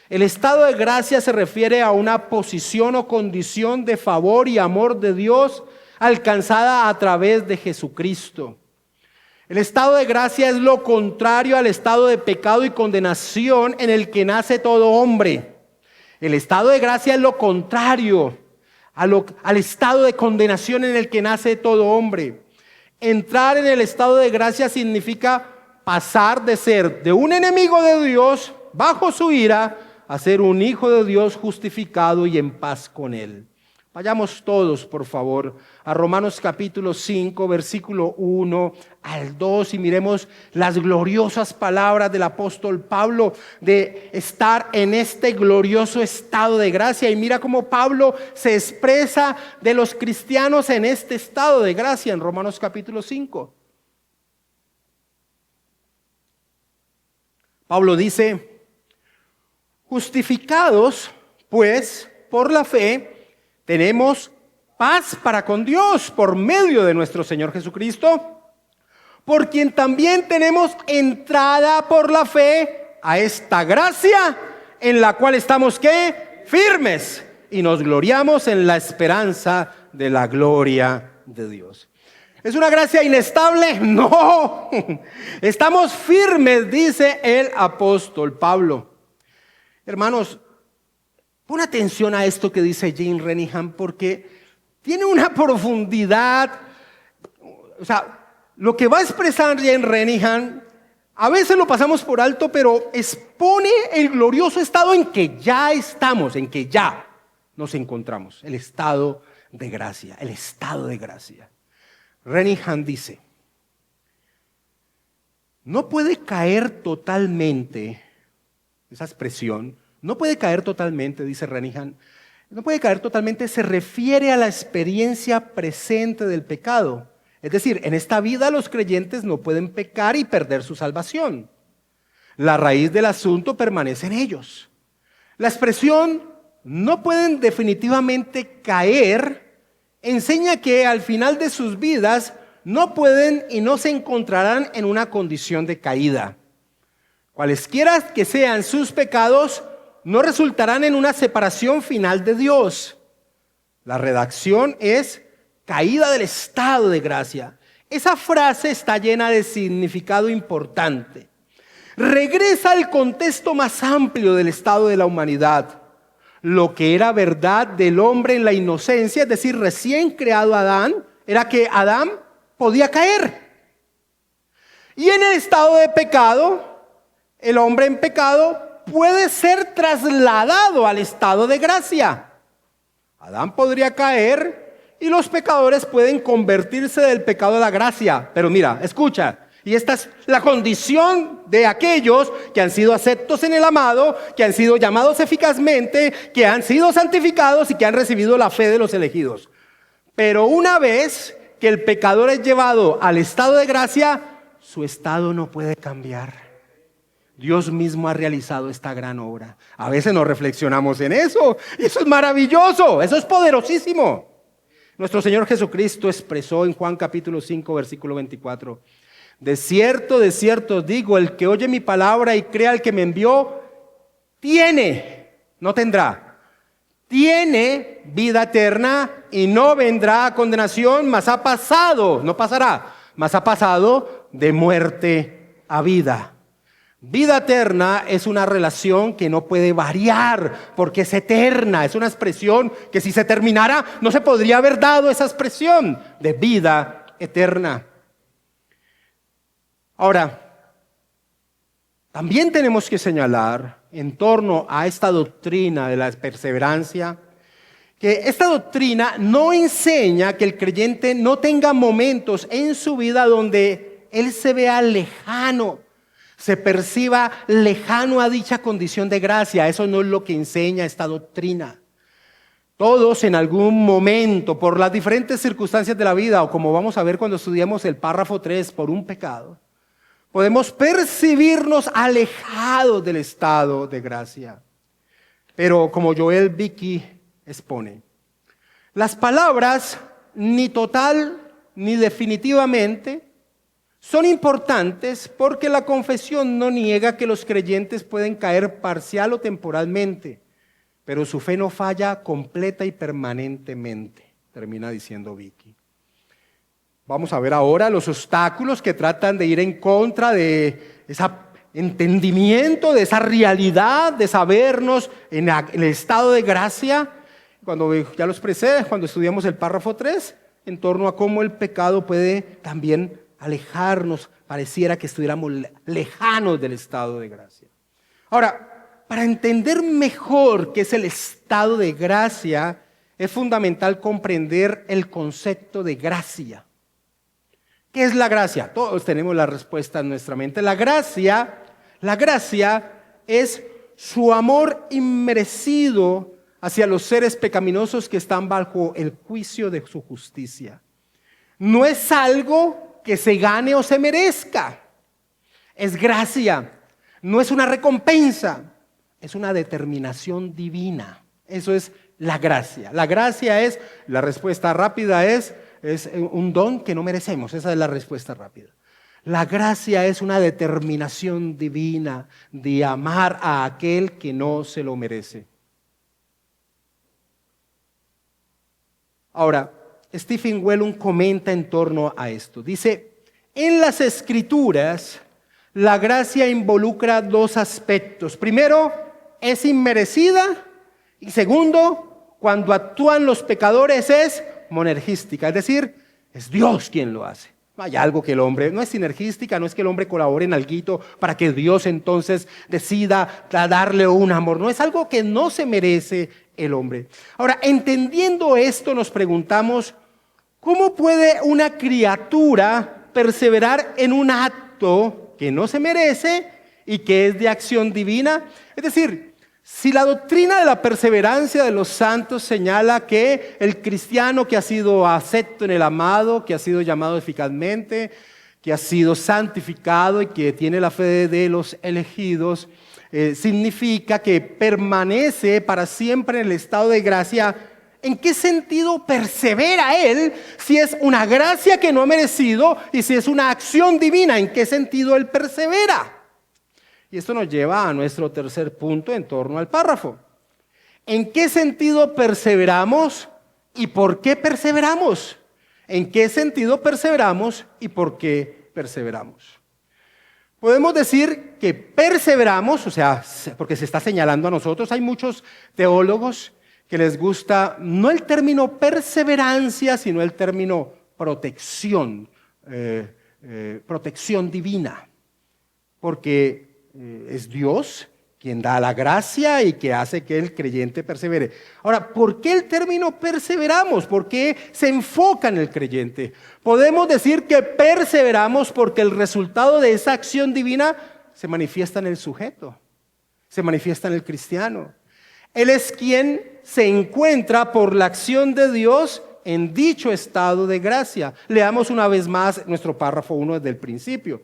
El estado de gracia se refiere a una posición o condición de favor y amor de Dios alcanzada a través de Jesucristo. El estado de gracia es lo contrario al estado de pecado y condenación en el que nace todo hombre. El estado de gracia es lo contrario al estado de condenación en el que nace todo hombre. Entrar en el estado de gracia significa pasar de ser de un enemigo de Dios bajo su ira a ser un hijo de Dios justificado y en paz con Él. Vayamos todos, por favor, a Romanos capítulo 5, versículo 1 al 2 y miremos las gloriosas palabras del apóstol Pablo de estar en este glorioso estado de gracia. Y mira cómo Pablo se expresa de los cristianos en este estado de gracia en Romanos capítulo 5. Pablo dice: justificados, pues, por la fe, tenemos paz para con Dios por medio de nuestro Señor Jesucristo, por quien también tenemos entrada por la fe a esta gracia en la cual estamos ¿qué? Firmes, y nos gloriamos en la esperanza de la gloria de Dios. ¿Es una gracia inestable? No. Estamos firmes, dice el apóstol Pablo. Hermanos, pon atención a esto que dice Jim Renihan, porque tiene una profundidad. O sea, lo que va a expresar Jim Renihan, a veces lo pasamos por alto, pero expone el glorioso estado en que ya estamos, en que ya nos encontramos. El estado de gracia, el estado de gracia. Renihan dice, no puede caer totalmente, esa expresión, no puede caer totalmente, dice Renihan, no puede caer totalmente, se refiere a la experiencia presente del pecado. Es decir, en esta vida los creyentes no pueden pecar y perder su salvación. La raíz del asunto permanece en ellos. La expresión no pueden definitivamente caer enseña que al final de sus vidas no pueden y no se encontrarán en una condición de caída. Cualesquiera que sean sus pecados, no resultarán en una separación final de Dios. La redacción es caída del estado de gracia. Esa frase está llena de significado importante. Regresa al contexto más amplio del estado de la humanidad. Lo que era verdad del hombre en la inocencia, es decir, recién creado Adán, era que Adán podía caer. Y en el estado de pecado, el hombre en pecado puede ser trasladado al estado de gracia. Adán podría caer y los pecadores pueden convertirse del pecado a la gracia. Pero mira, escucha. Y esta es la condición de aquellos que han sido aceptos en el amado, que han sido llamados eficazmente, que han sido santificados y que han recibido la fe de los elegidos. Pero una vez que el pecador es llevado al estado de gracia, su estado no puede cambiar. Dios mismo ha realizado esta gran obra. A veces no reflexionamos en eso. Y eso es maravilloso, eso es poderosísimo. Nuestro Señor Jesucristo expresó en Juan capítulo 5, versículo 24. De cierto os digo, el que oye mi palabra y crea al que me envió, tiene, no tendrá, tiene vida eterna y no vendrá a condenación, mas ha pasado, no pasará, mas ha pasado de muerte a vida. Vida eterna es una relación que no puede variar porque es eterna, es una expresión que si se terminara no se podría haber dado esa expresión de vida eterna. Ahora, también tenemos que señalar en torno a esta doctrina de la perseverancia, que esta doctrina no enseña que el creyente no tenga momentos en su vida donde él se vea lejano, se perciba lejano a dicha condición de gracia. Eso no es lo que enseña esta doctrina. Todos en algún momento, por las diferentes circunstancias de la vida, o como vamos a ver cuando estudiamos el párrafo 3, por un pecado, podemos percibirnos alejados del estado de gracia. Pero como Joel Vicky expone, las palabras ni total ni definitivamente son importantes porque la confesión no niega que los creyentes pueden caer parcial o temporalmente, pero su fe no falla completa y permanentemente, termina diciendo Vicky. Vamos a ver ahora los obstáculos que tratan de ir en contra de ese entendimiento, de esa realidad, de sabernos en el estado de gracia. Cuando ya lo expresé, cuando estudiamos el párrafo 3, en torno a cómo el pecado puede también alejarnos, pareciera que estuviéramos lejanos del estado de gracia. Ahora, para entender mejor qué es el estado de gracia, es fundamental comprender el concepto de gracia. ¿Qué es la gracia? Todos tenemos la respuesta en nuestra mente. La gracia es su amor inmerecido hacia los seres pecaminosos que están bajo el juicio de su justicia. No es algo que se gane o se merezca. Es gracia. No es una recompensa. Es una determinación divina. Eso es la gracia. La gracia es, la respuesta rápida es un don que no merecemos. Esa es la respuesta rápida. La gracia es una determinación divina de amar a aquel que no se lo merece. Ahora, Stephen Wellum comenta en torno a esto. Dice, en las Escrituras, la gracia involucra dos aspectos. Primero, es inmerecida. Y segundo, cuando actúan los pecadores es monergística. Es decir, es Dios quien lo hace. No hay algo que el hombre, no es sinergística, no es que el hombre colabore en alguito para que Dios entonces decida darle un amor. No es algo que no se merece el hombre. Ahora, entendiendo esto, nos preguntamos, ¿cómo puede una criatura perseverar en un acto que no se merece y que es de acción divina? Es decir, si la doctrina de la perseverancia de los santos señala que el cristiano que ha sido acepto en el amado, que ha sido llamado eficazmente, que ha sido santificado y que tiene la fe de los elegidos, significa que permanece para siempre en el estado de gracia. ¿En qué sentido persevera él si es una gracia que no ha merecido y si es una acción divina? ¿En qué sentido él persevera? Y esto nos lleva a nuestro tercer punto en torno al párrafo. ¿En qué sentido perseveramos y por qué perseveramos? ¿En qué sentido perseveramos y por qué perseveramos? Podemos decir que perseveramos, o sea, porque se está señalando a nosotros. Hay muchos teólogos que les gusta no el término perseverancia, sino el término protección, protección divina, porque es Dios quien da la gracia y que hace que el creyente persevere. Ahora, ¿por qué el término perseveramos? ¿Por qué se enfoca en el creyente? Podemos decir que perseveramos porque el resultado de esa acción divina se manifiesta en el sujeto, se manifiesta en el cristiano. Él es quien se encuentra por la acción de Dios en dicho estado de gracia. Leamos una vez más nuestro párrafo 1 desde el principio.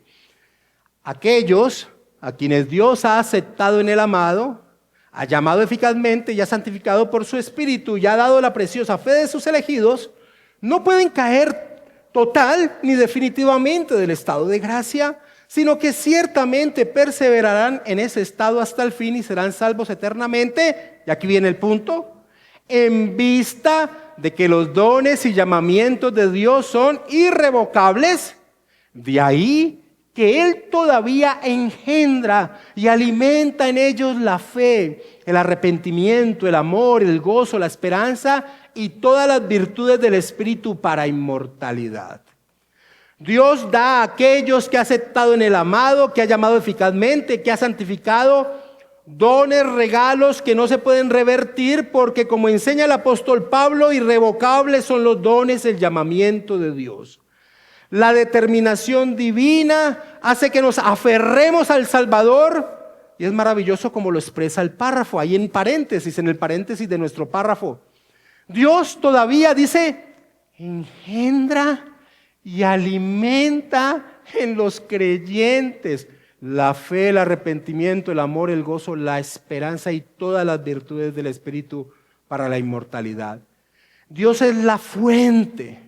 Aquellos a quienes Dios ha aceptado en el amado, ha llamado eficazmente y ha santificado por su Espíritu y ha dado la preciosa fe de sus elegidos, no pueden caer total ni definitivamente del estado de gracia, sino que ciertamente perseverarán en ese estado hasta el fin y serán salvos eternamente. Y aquí viene el punto: en vista de que los dones y llamamientos de Dios son irrevocables. De ahí que Él todavía engendra y alimenta en ellos la fe, el arrepentimiento, el amor, el gozo, la esperanza y todas las virtudes del Espíritu para inmortalidad. Dios da a aquellos que ha aceptado en el amado, que ha llamado eficazmente, que ha santificado, dones, regalos que no se pueden revertir, porque como enseña el apóstol Pablo, irrevocables son los dones, el llamamiento de Dios. La determinación divina hace que nos aferremos al Salvador, y es maravilloso como lo expresa el párrafo, ahí en paréntesis, en el paréntesis de nuestro párrafo. Dios todavía dice, engendra y alimenta en los creyentes la fe, el arrepentimiento, el amor, el gozo, la esperanza y todas las virtudes del Espíritu para la inmortalidad. Dios es la fuente.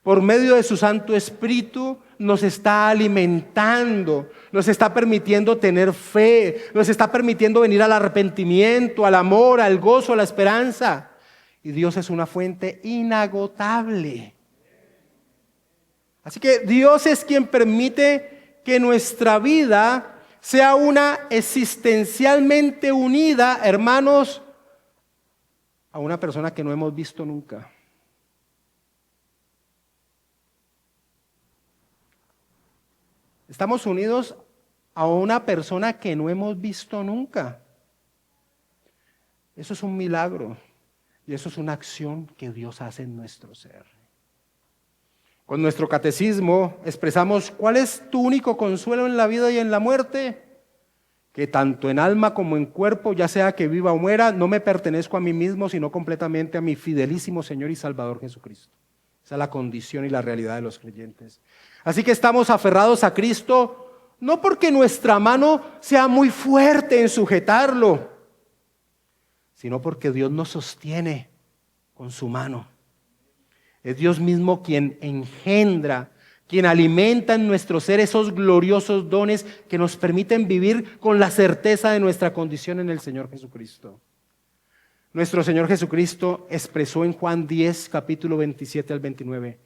Por medio de su Santo Espíritu nos está alimentando, nos está permitiendo tener fe, nos está permitiendo venir al arrepentimiento, al amor, al gozo, a la esperanza. Y Dios es una fuente inagotable. Así que Dios es quien permite que nuestra vida sea una existencialmente unida, hermanos, a una persona que no hemos visto nunca. Estamos unidos a una persona que no hemos visto nunca. Eso es un milagro y eso es una acción que Dios hace en nuestro ser. Con nuestro catecismo expresamos cuál es tu único consuelo en la vida y en la muerte, que tanto en alma como en cuerpo, ya sea que viva o muera, no me pertenezco a mí mismo, sino completamente a mi fidelísimo Señor y Salvador Jesucristo. Esa es la condición y la realidad de los creyentes. Así que estamos aferrados a Cristo, no porque nuestra mano sea muy fuerte en sujetarlo, sino porque Dios nos sostiene con su mano. Es Dios mismo quien engendra, quien alimenta en nuestro ser esos gloriosos dones que nos permiten vivir con la certeza de nuestra condición en el Señor Jesucristo. Nuestro Señor Jesucristo expresó en Juan 10, capítulo 27 al 29,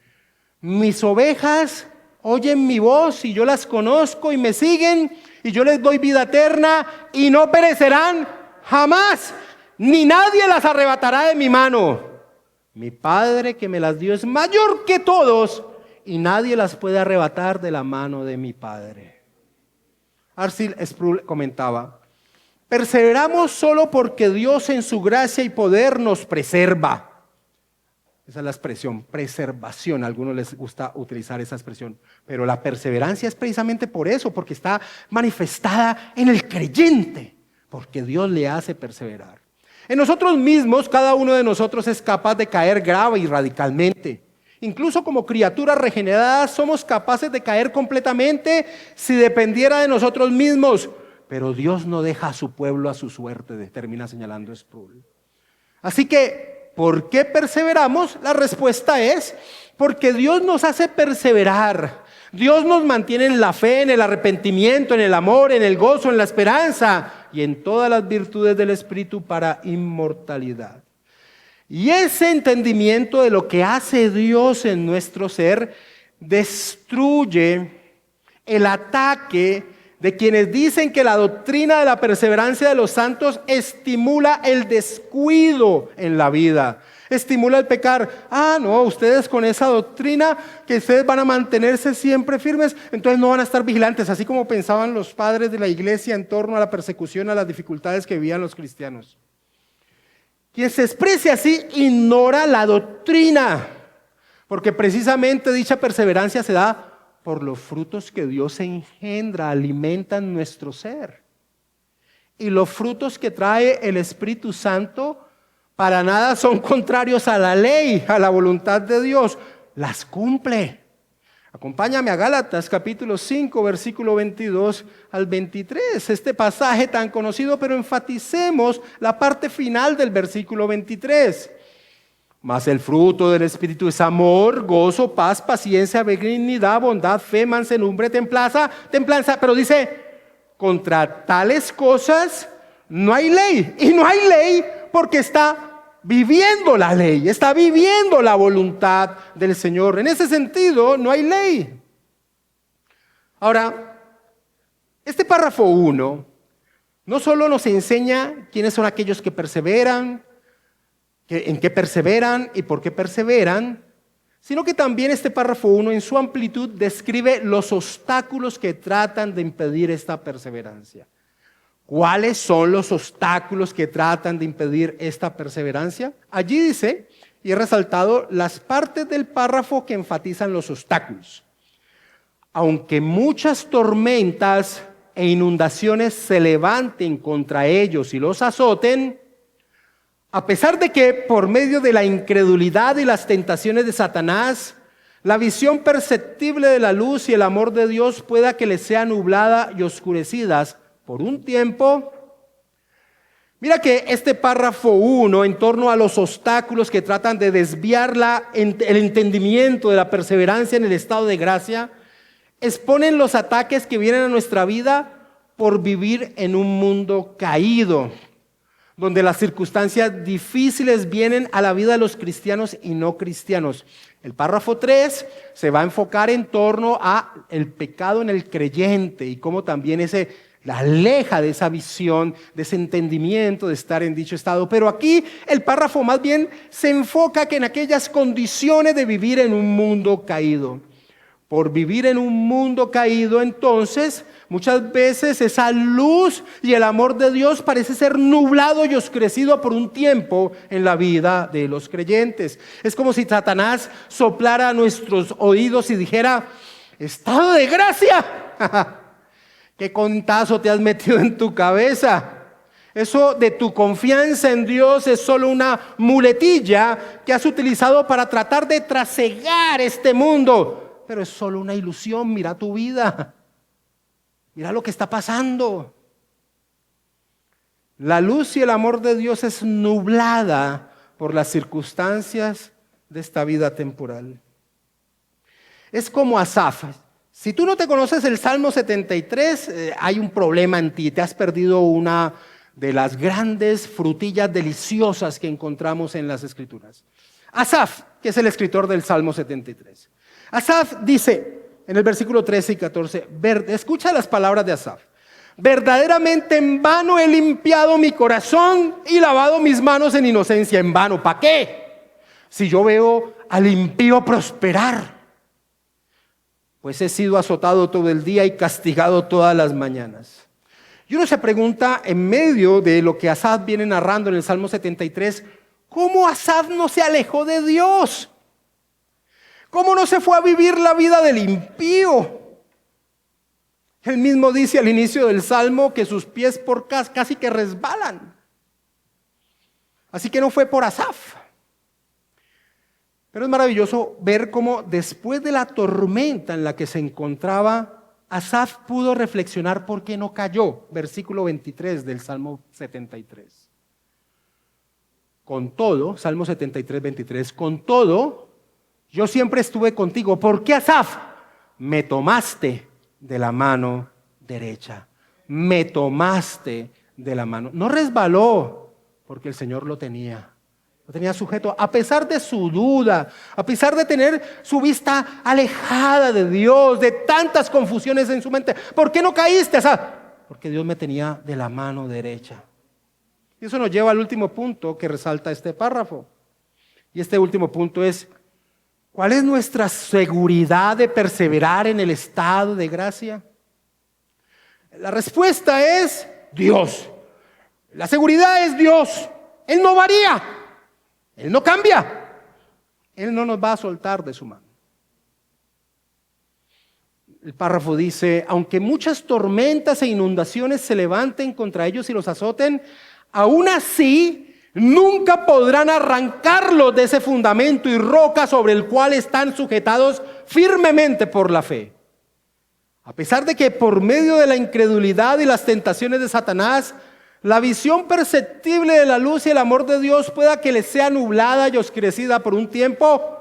mis ovejas oyen mi voz y yo las conozco y me siguen y yo les doy vida eterna y no perecerán jamás, ni nadie las arrebatará de mi mano. Mi Padre que me las dio es mayor que todos y nadie las puede arrebatar de la mano de mi Padre. R.C. Sproul comentaba, perseveramos solo porque Dios en su gracia y poder nos preserva. Esa es la expresión, preservación. A algunos les gusta utilizar esa expresión. Pero la perseverancia es precisamente por eso, porque está manifestada en el creyente, porque Dios le hace perseverar. En nosotros mismos, cada uno de nosotros es capaz de caer grave y radicalmente. Incluso como criaturas regeneradas somos capaces de caer completamente si dependiera de nosotros mismos. Pero Dios no deja a su pueblo a su suerte, termina señalando Sproul. Así que, ¿por qué perseveramos? La respuesta es, porque Dios nos hace perseverar. Dios nos mantiene en la fe, en el arrepentimiento, en el amor, en el gozo, en la esperanza y en todas las virtudes del Espíritu para inmortalidad. Y ese entendimiento de lo que hace Dios en nuestro ser destruye el ataque de quienes dicen que la doctrina de la perseverancia de los santos estimula el descuido en la vida, estimula el pecar. No, ustedes con esa doctrina que ustedes van a mantenerse siempre firmes, entonces no van a estar vigilantes, así como pensaban los padres de la iglesia en torno a la persecución, a las dificultades que vivían los cristianos. Quien se exprese así ignora la doctrina, porque precisamente dicha perseverancia se da por los frutos que Dios engendra, alimentan nuestro ser. Y los frutos que trae el Espíritu Santo para nada son contrarios a la ley, a la voluntad de Dios. Las cumple. Acompáñame a Gálatas capítulo 5, versículo 22 al 23. Este pasaje tan conocido, pero enfaticemos la parte final del versículo 23. Mas el fruto del Espíritu es amor, gozo, paz, paciencia, benignidad, bondad, fe, mansedumbre, templanza. Pero dice, contra tales cosas no hay ley. Y no hay ley porque está viviendo la ley, está viviendo la voluntad del Señor. En ese sentido, no hay ley. Ahora, este párrafo 1 no solo nos enseña quiénes son aquellos que perseveran, en qué perseveran y por qué perseveran, sino que también este párrafo 1 en su amplitud describe los obstáculos que tratan de impedir esta perseverancia. ¿Cuáles son los obstáculos que tratan de impedir esta perseverancia? Allí dice, y he resaltado las partes del párrafo que enfatizan los obstáculos. Aunque muchas tormentas e inundaciones se levanten contra ellos y los azoten, a pesar de que por medio de la incredulidad y las tentaciones de Satanás, la visión perceptible de la luz y el amor de Dios pueda que les sea nublada y oscurecidas por un tiempo. Mira que este párrafo 1, en torno a los obstáculos que tratan de desviar el entendimiento de la perseverancia en el estado de gracia, exponen los ataques que vienen a nuestra vida por vivir en un mundo caído, donde las circunstancias difíciles vienen a la vida de los cristianos y no cristianos. El párrafo 3 se va a enfocar en torno a el pecado en el creyente y cómo también la aleja de esa visión, de ese entendimiento de estar en dicho estado. Pero aquí el párrafo más bien se enfoca que en aquellas condiciones de vivir en un mundo caído. Por vivir en un mundo caído, entonces, muchas veces esa luz y el amor de Dios parece ser nublado y oscurecido por un tiempo en la vida de los creyentes. Es como si Satanás soplara a nuestros oídos y dijera, estado de gracia, ¿qué contazo te has metido en tu cabeza? Eso de tu confianza en Dios es solo una muletilla que has utilizado para tratar de trasegar este mundo. Pero es solo una ilusión, mira tu vida, mira lo que está pasando. La luz y el amor de Dios es nublada por las circunstancias de esta vida temporal. Es como Asaf. Si tú no te conoces el Salmo 73, hay un problema en ti. Te has perdido una de las grandes frutillas deliciosas que encontramos en las Escrituras. Asaf, que es el escritor del Salmo 73. Asaf dice en el versículo 13 y 14, escucha las palabras de Asaf. Verdaderamente en vano he limpiado mi corazón y lavado mis manos en inocencia. En vano, ¿para qué? Si yo veo al impío prosperar, pues he sido azotado todo el día y castigado todas las mañanas. Y uno se pregunta, en medio de lo que Asaf viene narrando en el Salmo 73, ¿cómo Asaf no se alejó de Dios? ¿Cómo no se fue a vivir la vida del impío? Él mismo dice al inicio del Salmo que sus pies por casi que resbalan. Así que no fue por Asaf. Pero es maravilloso ver cómo después de la tormenta en la que se encontraba, Asaf pudo reflexionar por qué no cayó. Versículo 23 del Salmo 73. Con todo, Salmo 73, 23, con todo, yo siempre estuve contigo. ¿Por qué, Asaf? Me tomaste de la mano derecha. Me tomaste de la mano. No resbaló porque el Señor lo tenía sujeto, a pesar de su duda, a pesar de tener su vista alejada de Dios, de tantas confusiones en su mente. ¿Por qué no caíste, Asaf? Porque Dios me tenía de la mano derecha. Y eso nos lleva al último punto que resalta este párrafo. Y este último punto es, ¿cuál es nuestra seguridad de perseverar en el estado de gracia? La respuesta es Dios. La seguridad es Dios. Él no varía. Él no cambia. Él no nos va a soltar de su mano. El párrafo dice, aunque muchas tormentas e inundaciones se levanten contra ellos y los azoten, aún así nunca podrán arrancarlos de ese fundamento y roca sobre el cual están sujetados firmemente por la fe. A pesar de que por medio de la incredulidad y las tentaciones de Satanás, la visión perceptible de la luz y el amor de Dios pueda que les sea nublada y oscurecida por un tiempo,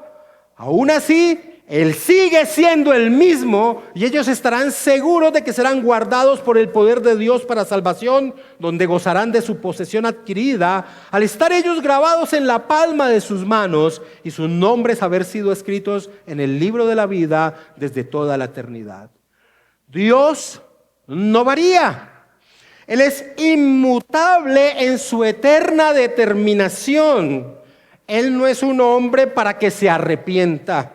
aún así, Él sigue siendo el mismo y ellos estarán seguros de que serán guardados por el poder de Dios para salvación, donde gozarán de su posesión adquirida, al estar ellos grabados en la palma de sus manos y sus nombres haber sido escritos en el libro de la vida desde toda la eternidad. Dios no varía. Él es inmutable en su eterna determinación. Él no es un hombre para que se arrepienta.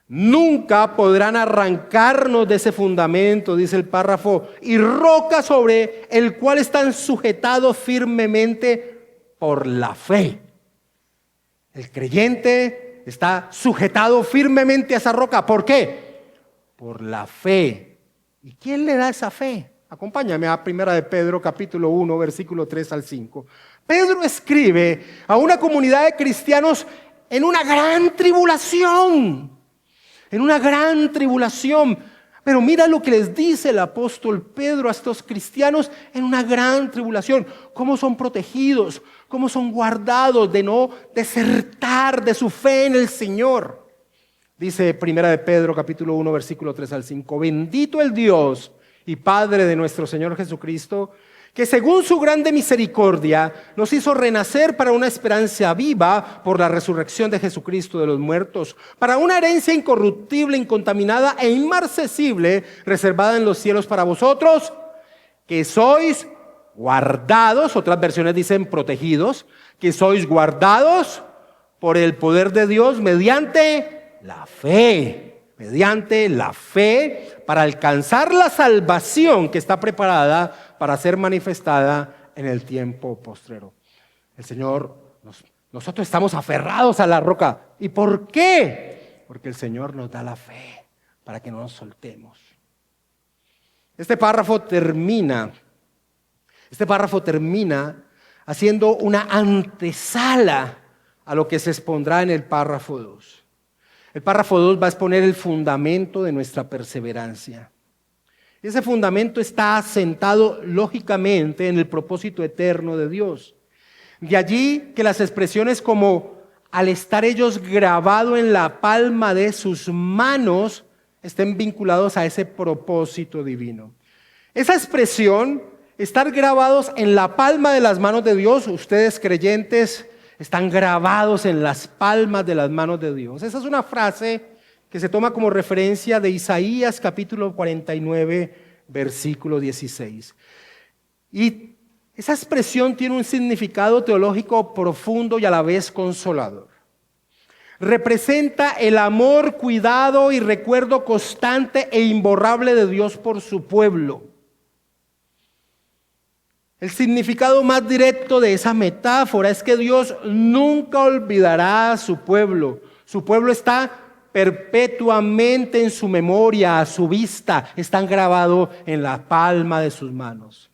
Nunca podrán arrancarnos de ese fundamento, dice el párrafo, y roca sobre el cual están sujetados firmemente por la fe. El creyente está sujetado firmemente a esa roca. ¿Por qué? Por la fe. ¿Y quién le da esa fe? Acompáñame a 1 de Pedro capítulo 1, versículo 3 al 5. Pedro escribe a una comunidad de cristianos en una gran tribulación. En una gran tribulación. Pero mira lo que les dice el apóstol Pedro a estos cristianos en una gran tribulación. Cómo son protegidos, cómo son guardados de no desertar de su fe en el Señor. Dice 1 de Pedro capítulo 1, versículo 3 al 5. Bendito el Dios y Padre de nuestro Señor Jesucristo, que según su grande misericordia nos hizo renacer para una esperanza viva por la resurrección de Jesucristo de los muertos, para una herencia incorruptible, incontaminada e inmarcesible, reservada en los cielos para vosotros, que sois guardados, otras versiones dicen protegidos, que sois guardados por el poder de Dios mediante la fe. Mediante la fe, para alcanzar la salvación que está preparada para ser manifestada en el tiempo postrero. El Señor, nosotros estamos aferrados a la roca. ¿Y por qué? Porque el Señor nos da la fe para que no nos soltemos. Este párrafo termina haciendo una antesala a lo que se expondrá en el párrafo 2. El párrafo 2 va a exponer el fundamento de nuestra perseverancia. Ese fundamento está asentado lógicamente en el propósito eterno de Dios. De allí que las expresiones como al estar ellos grabados en la palma de sus manos estén vinculados a ese propósito divino. Esa expresión, estar grabados en la palma de las manos de Dios, ustedes creyentes están grabados en las palmas de las manos de Dios. Esa es una frase que se toma como referencia de Isaías capítulo 49, versículo 16. Y esa expresión tiene un significado teológico profundo y a la vez consolador. Representa el amor, cuidado y recuerdo constante e imborrable de Dios por su pueblo. El significado más directo de esa metáfora es que Dios nunca olvidará a su pueblo. Su pueblo está perpetuamente en su memoria, a su vista, están grabados en la palma de sus manos.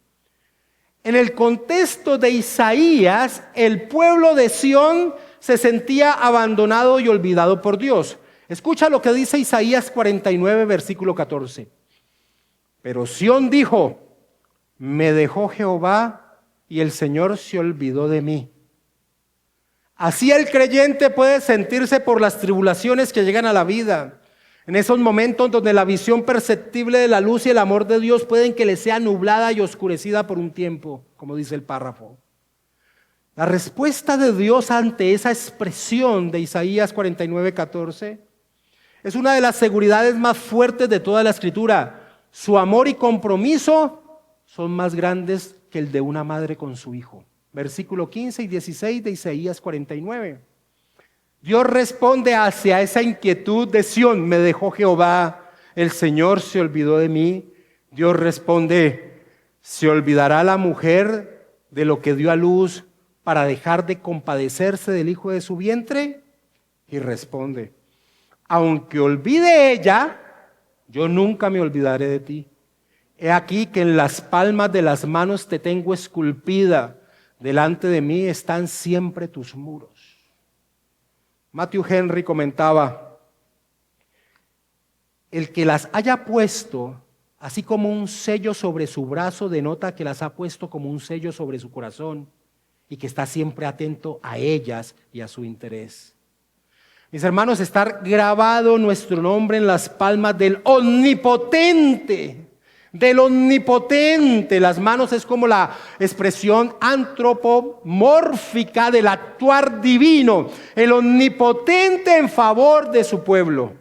En el contexto de Isaías, el pueblo de Sión se sentía abandonado y olvidado por Dios. Escucha lo que dice Isaías 49, versículo 14. Pero Sión dijo: me dejó Jehová y el Señor se olvidó de mí. Así el creyente puede sentirse por las tribulaciones que llegan a la vida. En esos momentos donde la visión perceptible de la luz y el amor de Dios pueden que le sea nublada y oscurecida por un tiempo, como dice el párrafo. La respuesta de Dios ante esa expresión de Isaías 49:14 es una de las seguridades más fuertes de toda la Escritura. Su amor y compromiso son más grandes que el de una madre con su hijo. Versículo 15 y 16 de Isaías 49. Dios responde hacia esa inquietud de Sión: me dejó Jehová, el Señor se olvidó de mí. Dios responde: ¿se olvidará la mujer de lo que dio a luz para dejar de compadecerse del hijo de su vientre? Y responde: aunque olvide ella, yo nunca me olvidaré de ti. He aquí que en las palmas de las manos te tengo esculpida, delante de mí están siempre tus muros. Matthew Henry comentaba: el que las haya puesto así como un sello sobre su brazo denota que las ha puesto como un sello sobre su corazón y que está siempre atento a ellas y a su interés. Mis hermanos, estar grabado nuestro nombre en las palmas del Omnipotente. Las manos es como la expresión antropomórfica del actuar divino, el Omnipotente en favor de su pueblo.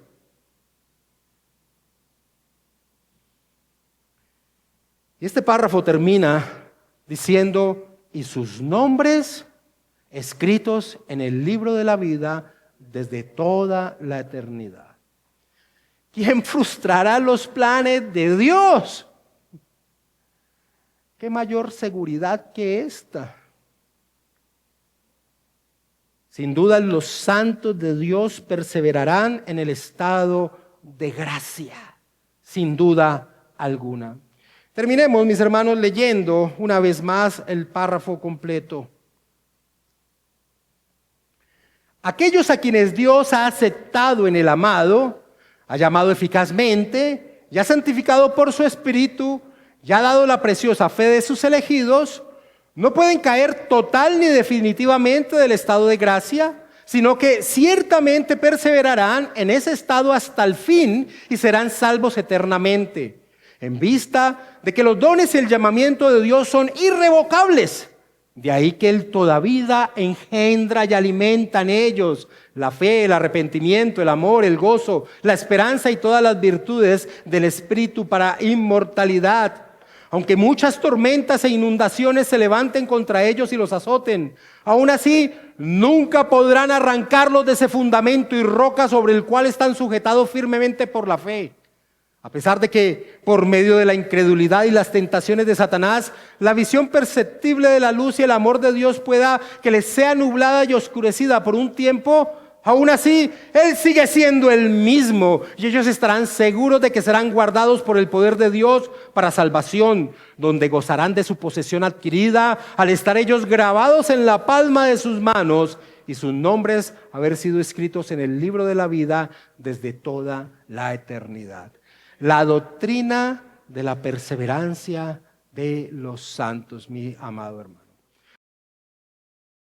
Y este párrafo termina diciendo: y sus nombres escritos en el libro de la vida desde toda la eternidad. ¿Quién frustrará los planes de Dios? ¿Qué mayor seguridad que esta? Sin duda los santos de Dios perseverarán en el estado de gracia, sin duda alguna. Terminemos, mis hermanos, leyendo una vez más el párrafo completo. Aquellos a quienes Dios ha aceptado en el amado, ha llamado eficazmente, y ha santificado por su Espíritu, y ha dado la preciosa fe de sus elegidos, no pueden caer total ni definitivamente del estado de gracia, sino que ciertamente perseverarán en ese estado hasta el fin y serán salvos eternamente, en vista de que los dones y el llamamiento de Dios son irrevocables. De ahí que Él todavía engendra y alimenta en ellos la fe, el arrepentimiento, el amor, el gozo, la esperanza y todas las virtudes del Espíritu para inmortalidad. Aunque muchas tormentas e inundaciones se levanten contra ellos y los azoten, aún así nunca podrán arrancarlos de ese fundamento y roca sobre el cual están sujetados firmemente por la fe. A pesar de que por medio de la incredulidad y las tentaciones de Satanás, la visión perceptible de la luz y el amor de Dios pueda que les sea nublada y oscurecida por un tiempo, aún así Él sigue siendo el mismo y ellos estarán seguros de que serán guardados por el poder de Dios para salvación, donde gozarán de su posesión adquirida al estar ellos grabados en la palma de sus manos y sus nombres haber sido escritos en el libro de la vida desde toda la eternidad. La doctrina de la perseverancia de los santos, mi amado hermano.